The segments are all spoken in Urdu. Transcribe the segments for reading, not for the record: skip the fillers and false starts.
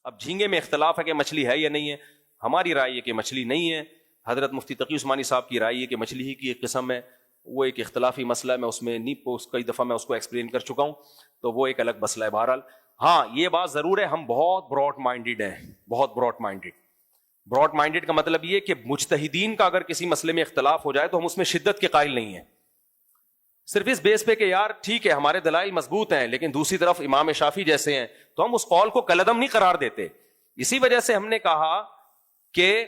اب جھینگے میں اختلاف ہے کہ مچھلی ہے یا نہیں ہے. ہماری رائے ہے کہ مچھلی نہیں ہے. حضرت مفتی تقی عثمانی صاحب کی رائے ہے کہ مچھلی ہی کی ایک قسم ہے. وہ ایک اختلافی مسئلہ ہے, میں اس میں نہیں کئی دفعہ میں اس کو ایکسپلین کر چکا ہوں, تو وہ ایک الگ مسئلہ ہے. بہرحال ہاں یہ بات ضرور ہے, ہم بہت براڈ مائنڈیڈ ہیں, بہت براڈ مائنڈیڈ. براڈ مائنڈیڈ کا مطلب یہ کہ مجتہدین کا اگر کسی مسئلے میں اختلاف ہو جائے تو ہم اس میں شدت کے قائل نہیں ہیں, صرف اس بیس پہ کہ یار ٹھیک ہے ہمارے دلائل مضبوط ہیں لیکن دوسری طرف امام شافعی جیسے ہیں, تو ہم اس قول کو کالعدم نہیں قرار دیتے. اسی وجہ سے ہم نے کہا کہ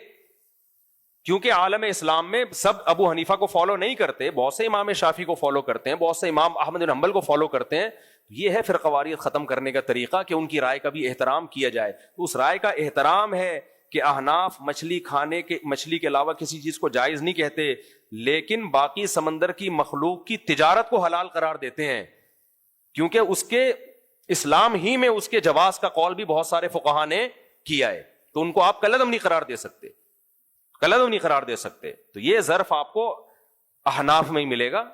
کیونکہ عالم اسلام میں سب ابو حنیفہ کو فالو نہیں کرتے, بہت سے امام شافعی کو فالو کرتے ہیں, بہت سے امام احمد بن حنبل کو فالو کرتے ہیں. یہ ہے فرقواریت ختم کرنے کا طریقہ کہ ان کی رائے کا بھی احترام کیا جائے. تو اس رائے کا احترام ہے کہ احناف مچھلی کھانے کے, مچھلی کے علاوہ کسی چیز کو جائز نہیں کہتے, لیکن باقی سمندر کی مخلوق کی تجارت کو حلال قرار دیتے ہیں, کیونکہ اس کے اسلام ہی میں اس کے جواز کا قول بھی بہت سارے فقہا نے کیا ہے. تو ان کو آپ کالعدم نہیں قرار دے سکتے, کالعدم نہیں قرار دے سکتے. تو یہ ظرف آپ کو احناف میں ہی ملے گا.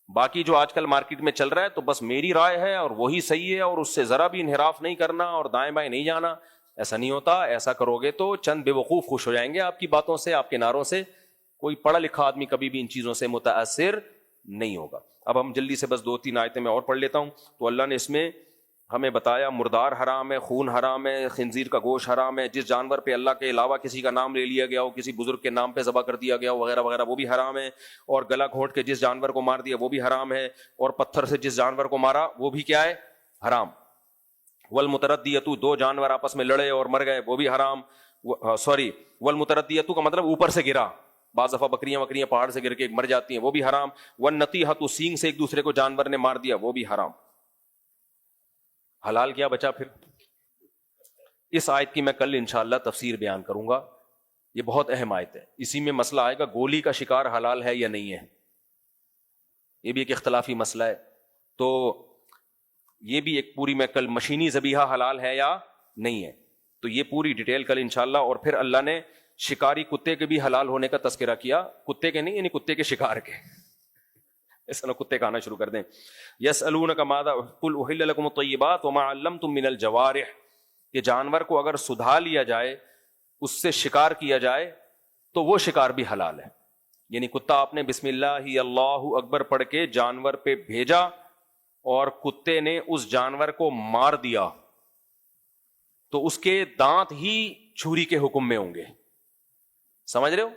باقی جو آج کل مارکیٹ میں چل رہا ہے تو بس میری رائے ہے اور وہی صحیح ہے اور اس سے ذرا بھی انحراف نہیں کرنا اور دائیں بائیں نہیں جانا, ایسا نہیں ہوتا. ایسا کرو گے تو چند بے وقوف خوش ہو جائیں گے آپ کی باتوں سے, آپ کے نعروں سے. کوئی پڑھا لکھا آدمی کبھی بھی ان چیزوں سے متاثر نہیں ہوگا. اب ہم جلدی سے بس 2-3 آیتیں میں اور پڑھ لیتا ہوں. تو اللہ نے اس میں ہمیں بتایا مردار حرام ہے, خون حرام ہے, خنزیر کا گوشت حرام ہے, جس جانور پہ اللہ کے علاوہ کسی کا نام لے لیا گیا ہو, کسی بزرگ کے نام پہ ذبح کر دیا گیا ہو وغیرہ وغیرہ, وہ بھی حرام ہے. اور گلا گھونٹ کے جس جانور کو مار دیا وہ بھی حرام ہے. اور پتھر سے جس جانور کو مارا وہ بھی کیا ہے, حرام. والمتردیۃ, 2 جانور آپس میں لڑے اور مر گئے وہ بھی حرام. والمتردیۃ کا مطلب اوپر سے گرا, بعض دفعہ بکریاں پہاڑ سے گر کے مر جاتی ہیں, وہ بھی حرام. والنطیحۃ, سینگ سے ایک دوسرے کو جانور نے مار دیا وہ بھی حرام. حلال کیا بچا پھر؟ اس آیت کی میں کل انشاءاللہ تفسیر بیان کروں گا, یہ بہت اہم آیت ہے. اسی میں مسئلہ آئے گا گولی کا شکار حلال ہے یا نہیں ہے, یہ بھی ایک اختلافی مسئلہ ہے. تو یہ بھی ایک پوری میں کل, مشینی ذبیحہ حلال ہے یا نہیں ہے, تو یہ پوری ڈیٹیل کل انشاءاللہ. اور پھر اللہ نے شکاری کتے کے بھی حلال ہونے کا تذکرہ کیا, کتے کے نہیں یعنی کتے کے شکار کے, ایسا نہ کتے کھانا شروع کر دیں. یسألونک ماذا قل احل لکم الطیبات وما علمتم من الجوارح, کہ جانور کو اگر سدھا لیا جائے, اس سے شکار کیا جائے تو وہ شکار بھی حلال ہے. یعنی کتا آپ نے بسم اللہ اللہ اکبر پڑھ کے جانور پہ بھیجا اور کتے نے اس جانور کو مار دیا تو اس کے دانت ہی چھری کے حکم میں ہوں گے, سمجھ رہے ہو,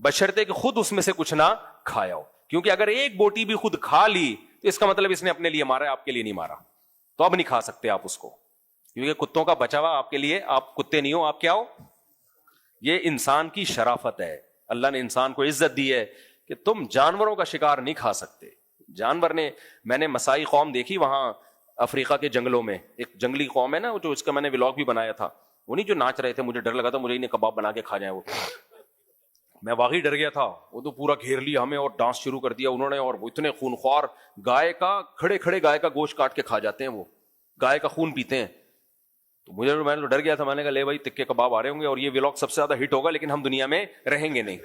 بشرطے کہ خود اس میں سے کچھ نہ کھایا ہو. کیونکہ اگر ایک بوٹی بھی خود کھا لی تو اس کا مطلب اس نے اپنے لیے مارا ہے, آپ کے لیے نہیں مارا, تو اب نہیں کھا سکتے آپ اس کو, کیونکہ کتوں کا بچا ہوا آپ کے لیے, آپ کتے نہیں ہو, آپ کیا ہو. یہ انسان کی شرافت ہے, اللہ نے انسان کو عزت دی ہے کہ تم جانوروں کا شکار نہیں کھا سکتے. جانور نے, میں نے مسائی قوم دیکھی وہاں افریقہ کے جنگلوں میں, ایک جنگلی قوم ہے نا جو, اس کا میں نے ولاگ بھی بنایا تھا, وہ نہیں جو ناچ رہے تھے, مجھے ڈر لگا تھا مجھے انہیں کباب بنا کے کھا جائیں وہ, میں واقعی ڈر گیا تھا. وہ تو پورا گھیر لیا ہمیں اور ڈانس شروع کر دیا انہوں نے, اور وہ اتنے خونخوار, گائے کا کھڑے کھڑے گائے کا گوشت کاٹ کے کھا جاتے ہیں, وہ گائے کا خون پیتے ہیں. تو میں نے ڈر گیا تھا, میں نے کہا لے بھائی تکے کباب آ رہے ہوں گے اور یہ ولاگ سب سے زیادہ ہٹ ہوگا لیکن ہم دنیا میں رہیں گے نہیں.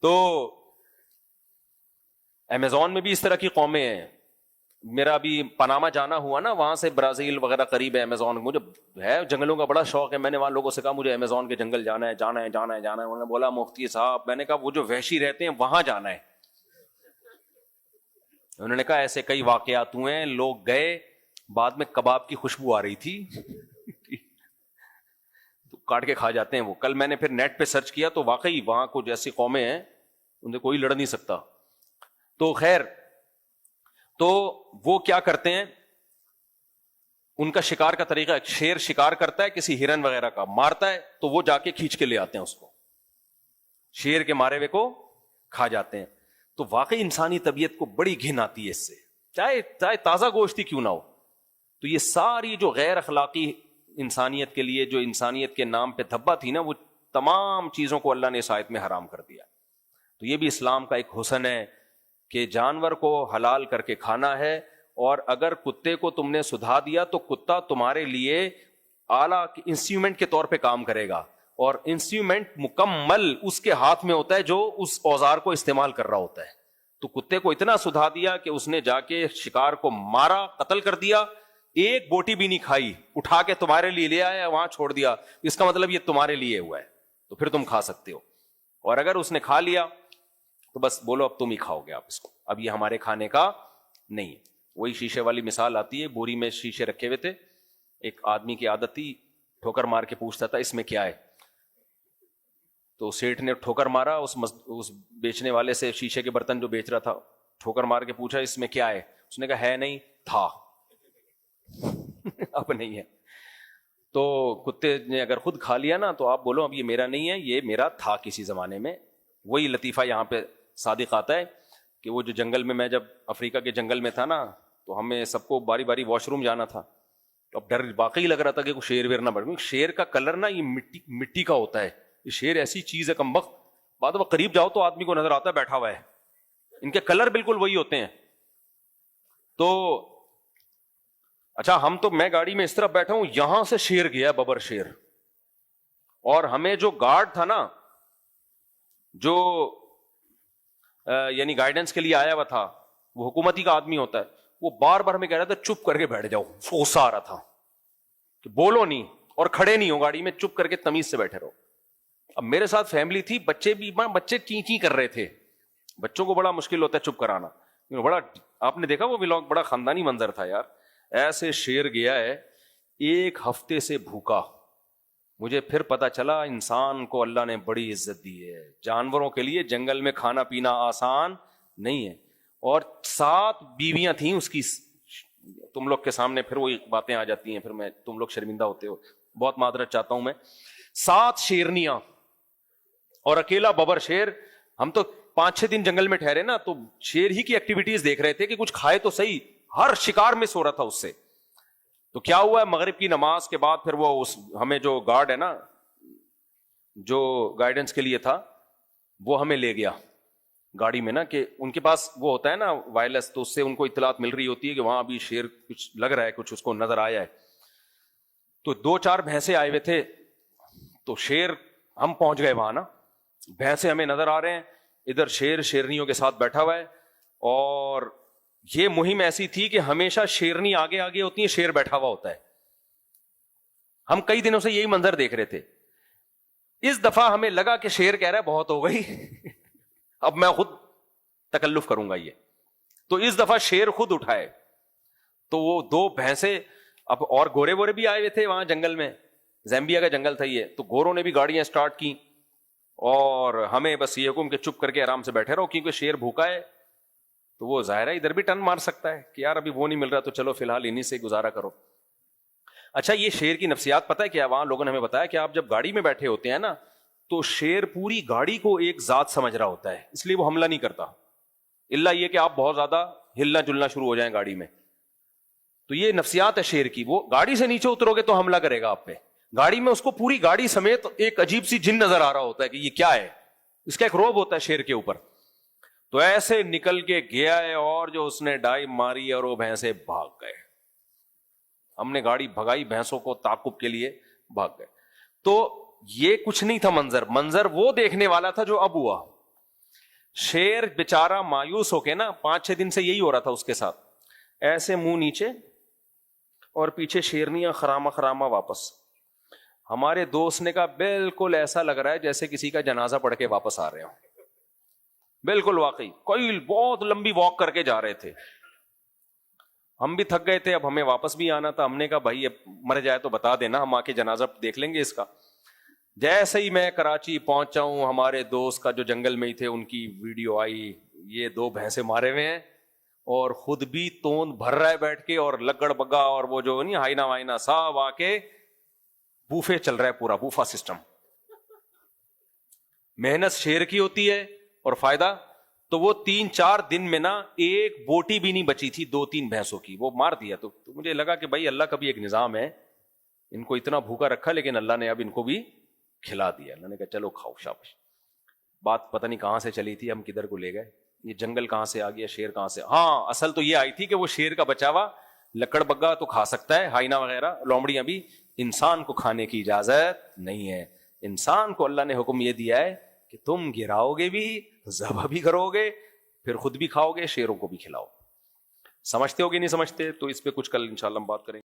تو امیزون میں بھی اس طرح کی قومیں ہیں. میرا ابھی پاناما جانا ہوا نا, وہاں سے برازیل وغیرہ قریب ہے امیزون, مجھے ہے جنگلوں کا بڑا شوق ہے. میں نے وہاں لوگوں سے کہا مجھے امیزون کے جنگل جانا ہے جانا ہے جانا ہے جانا ہے. انہوں نے بولا مفتی صاحب, میں نے کہا وہ جو وحشی رہتے ہیں وہاں جانا ہے. انہوں نے کہا ایسے کئی واقعات ہوئے ہیں, لوگ گئے بعد میں کباب کی خوشبو آ رہی تھی تو کاٹ کے کھا جاتے ہیں وہ. کل میں نے پھر نیٹ پہ سرچ کیا تو واقعی وہاں کچھ ایسی قومیں ہیں ان سے کوئی لڑ نہیں سکتا. تو خیر, تو وہ کیا کرتے ہیں, ان کا شکار کا طریقہ, شیر شکار کرتا ہے کسی ہرن وغیرہ کا, مارتا ہے تو وہ جا کے کھینچ کے لے آتے ہیں اس کو, شیر کے مارے ہوئے کو کھا جاتے ہیں. تو واقعی انسانی طبیعت کو بڑی گھن آتی ہے اس سے, چاہے تازہ گوشت ہی کیوں نہ ہو. تو یہ ساری جو غیر اخلاقی انسانیت کے لیے, جو انسانیت کے نام پہ دھبا تھی نا, وہ تمام چیزوں کو اللہ نے اس آیت میں حرام کر دیا. تو یہ بھی اسلام کا ایک حسن ہے کہ جانور کو حلال کر کے کھانا ہے, اور اگر کتے کو تم نے سدھا دیا تو کتا تمہارے لیے اعلیٰ انسٹرومنٹ کے طور پہ کام کرے گا, اور انسٹرومنٹ مکمل اس کے ہاتھ میں ہوتا ہے جو اس اوزار کو استعمال کر رہا ہوتا ہے. تو کتے کو اتنا سدھا دیا کہ اس نے جا کے شکار کو مارا, قتل کر دیا, ایک بوٹی بھی نہیں کھائی, اٹھا کے تمہارے لیے لے آیا وہاں چھوڑ دیا, اس کا مطلب یہ تمہارے لیے ہوا ہے, تو پھر تم کھا سکتے ہو. اور اگر اس نے کھا لیا تو بس بولو اب تم ہی کھاؤ گے آپ اس کو, اب یہ ہمارے کھانے کا نہیں ہے. وہی شیشے والی مثال آتی ہے, بوری میں شیشے رکھے ہوئے تھے, ایک آدمی کی عادت تھی ٹھوکر مار کے پوچھتا تھا اس میں کیا ہے, تو سیٹھ نے ٹھوکر مارا اس بیچنے والے سے, شیشے کے برتن جو بیچ رہا تھا, ٹھوکر مار کے پوچھا اس میں کیا ہے, اس نے کہا ہے نہیں تھا. اب نہیں ہے. تو کتے نے اگر خود کھا لیا نا تو آپ بولو اب یہ میرا نہیں ہے, یہ میرا تھا کسی زمانے میں. وہی لطیفہ یہاں پہ صادق آتا ہے کہ وہ جو جنگل میں جب افریقہ کے جنگل میں تھا نا, تو ہمیں سب کو باری باری واش روم جانا تھا, تو اب ڈر واقعی لگ رہا تھا کہ کوئی شیر ویر نہ بڑھ. شیر کا کلر نا یہ مٹی کا ہوتا ہے, یہ شیر ایسی چیز ہے کم وقت, بعد وہ قریب جاؤ تو آدمی کو نظر آتا ہے بیٹھا ہوا ہے, ان کے کلر بالکل وہی ہوتے ہیں. تو اچھا ہم تو, میں گاڑی میں اس طرح بیٹھا ہوں, یہاں سے شیر گیا, ببر شیر, اور ہمیں جو گارڈ تھا نا, جو یعنی گائیڈنس کے لیے آیا ہوا تھا, وہ حکومتی کا آدمی ہوتا ہے, وہ بار بار ہمیں کہہ رہا تھا چپ کر کے بیٹھ جاؤ. غصہ آ رہا تھا کہ بولو نہیں اور کھڑے نہیں ہو گاڑی میں, چپ کر کے تمیز سے بیٹھے رہو. اب میرے ساتھ فیملی تھی, بچے چی چی کر رہے تھے, بچوں کو بڑا مشکل ہوتا ہے چپ کرانا. بڑا, آپ نے دیکھا وہ ولاگ, بڑا خاندانی منظر تھا یار. ایسے شیر گیا ہے, 1 ہفتے سے بھوکا. مجھے پھر پتا چلا انسان کو اللہ نے بڑی عزت دی ہے, جانوروں کے لیے جنگل میں کھانا پینا آسان نہیں ہے. اور 7 بیویاں تھیں اس کی. تم لوگ کے سامنے پھر وہی باتیں آ جاتی ہیں, پھر میں تم لوگ شرمندہ ہوتے ہو, بہت معذرت چاہتا ہوں میں. 7 شیرنیاں اور اکیلا ببر شیر. ہم تو 5-6 دن جنگل میں ٹھہرے نا, تو شیر ہی کی ایکٹیویٹیز دیکھ رہے تھے کہ کچھ کھائے تو صحیح, ہر شکار میں سو رہا تھا اس سے. تو کیا ہوا ہے, مغرب کی نماز کے بعد پھر وہ ہمیں جو گارڈ ہے نا, جو گائیڈنس کے لیے تھا, وہ ہمیں لے گیا گاڑی میں نا, کہ ان کے پاس وہ ہوتا ہے نا وائرلیس, تو اس سے ان کو اطلاعات مل رہی ہوتی ہے کہ وہاں ابھی شیر کچھ لگ رہا ہے, کچھ اس کو نظر آیا ہے. تو 2-4 بھینسے آئے ہوئے تھے, تو شیر, ہم پہنچ گئے وہاں نا, بھینسے ہمیں نظر آ رہے ہیں, ادھر شیر شیرنیوں کے ساتھ بیٹھا ہوا ہے. اور یہ مہم ایسی تھی کہ ہمیشہ شیرنی آگے آگے ہوتی ہے, شیر بیٹھا ہوا ہوتا ہے. ہم کئی دنوں سے یہی منظر دیکھ رہے تھے. اس دفعہ ہمیں لگا کہ شیر کہہ رہا ہے بہت ہو گئی, اب میں خود تکلف کروں گا یہ. تو اس دفعہ شیر خود اٹھائے. تو وہ 2 بھینسے, اب اور گورے وورے بھی آئے ہوئے تھے وہاں جنگل میں, زیمبیا کا جنگل تھا یہ, تو گوروں نے بھی گاڑیاں سٹارٹ کی, اور ہمیں بس یہ حکم کہ چپ کر کے آرام سے بیٹھے رہو, کیونکہ شیر بھوکا ہے. تو وہ ظاہر ہے ادھر بھی ٹن مار سکتا ہے کہ یار ابھی وہ نہیں مل رہا, تو چلو فی الحال انہی سے گزارا کرو. اچھا یہ شیر کی نفسیات پتہ ہے کیا, وہاں لوگوں نے ہمیں بتایا کہ آپ جب گاڑی میں بیٹھے ہوتے ہیں نا, تو شیر پوری گاڑی کو ایک ذات سمجھ رہا ہوتا ہے, اس لیے وہ حملہ نہیں کرتا, الا یہ کہ آپ بہت زیادہ ہلنا جلنا شروع ہو جائیں گاڑی میں. تو یہ نفسیات ہے شیر کی. وہ گاڑی سے نیچے اترو گے تو حملہ کرے گا آپ پہ. گاڑی میں اس کو پوری گاڑی سمیت ایک عجیب سی جن نظر آ رہا ہوتا ہے کہ یہ کیا ہے, اس کا ایک روب ہوتا ہے شیر کے اوپر. تو ایسے نکل کے گیا ہے, اور جو اس نے ڈائی ماری اور وہ بھینسے بھاگ گئے. ہم نے گاڑی بھگائی, بھینسوں کو تعاقب کے لیے بھاگ گئے. تو یہ کچھ نہیں تھا منظر وہ دیکھنے والا تھا جو اب ہوا. شیر بیچارہ مایوس ہو کے نا, 5-6 دن سے یہی ہو رہا تھا اس کے ساتھ, ایسے منہ نیچے اور پیچھے شیرنیاں خراما خراما واپس. ہمارے دوست نے کہا بالکل ایسا لگ رہا ہے جیسے کسی کا جنازہ پڑھ کے واپس آ رہے ہوں. بالکل واقعی, کوئی بہت لمبی واک کر کے جا رہے تھے. ہم بھی تھک گئے تھے, اب ہمیں واپس بھی آنا تھا. ہم نے کہا بھائی اب مر جائے تو بتا دینا, ہم آ کے جنازہ دیکھ لیں گے اس کا. جیسے ہی میں کراچی پہنچا ہوں, ہمارے دوست کا جو جنگل میں ہی تھے, ان کی ویڈیو آئی, یہ 2 بھینسے مارے ہوئے ہیں, اور خود بھی توند بھر رہا ہے بیٹھ کے, اور لگڑ بگا اور وہ جو نہیں ہائنا وائنا سب آ کے بوفے چل رہا ہے, پورا بوفا سسٹم. محنت شیر کی ہوتی ہے اور فائدہ. تو وہ 3-4 دن میں نا ایک بوٹی بھی نہیں بچی تھی 2-3 بھینسوں کی, وہ مار دیا. تو مجھے لگا کہ بھائی اللہ کا بھی ایک نظام ہے, ان کو اتنا بھوکا رکھا لیکن اللہ نے اب ان کو بھی کھلا دیا. اللہ نے کہا چلو کھاؤ, شاباش. بات پتہ نہیں کہاں سے چلی تھی, ہم کدھر کو لے گئے, یہ جنگل کہاں سے آ گیا, شیر کہاں سے. ہاں اصل تو یہ آئی تھی کہ وہ شیر کا بچا ہوا لکڑ بگا تو کھا سکتا ہے, ہائنا وغیرہ لومڑیاں بھی, انسان کو کھانے کی اجازت نہیں ہے. انسان کو اللہ نے حکم یہ دیا ہے کہ تم گراؤ گے بھی, ذبح بھی کرو گے, پھر خود بھی کھاؤ گے, شیروں کو بھی کھلاؤ. سمجھتے ہو کہ نہیں سمجھتے؟ تو اس پہ کچھ کل انشاءاللہ ہم بات کریں گے.